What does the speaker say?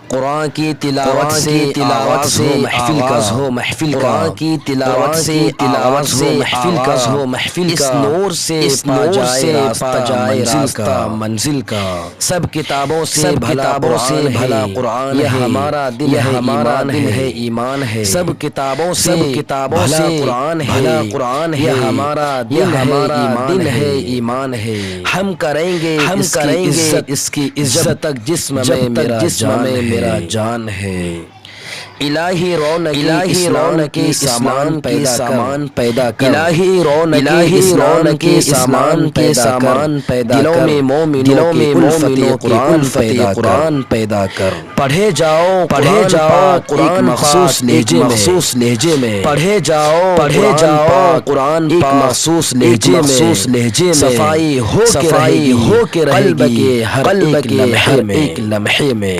قرآن کی تلاوت سے محفل کا ہو محفل کا، قرآن کی تلاوت سے محفل کا ہو محفل کا، اس نور سے پا جائے راستہ منزل کا، سب کتابوں سے بھلا قرآن ہے، ہمارا دل ہے ایمان ہے، سب کتابوں سے قرآن ہے، یہ ہمارا دل ہے ایمان ہے، ہم کریں گے اس کی عزت جب تک جسم میں میرا جان ہے۔ الہی رونق کے سامان پیدا کر، الہی رونق کے سامان پیدا کر، دلوں میں مومنوں کی الفت قرآن پیدا کر، پڑھے جاؤ قرآن مخصوص لہجے میں، پڑھے جاؤ قرآن مخصوص لہجے میں، صفائی ہو کے رہے گی قلب کے ہر ایک لمحے میں۔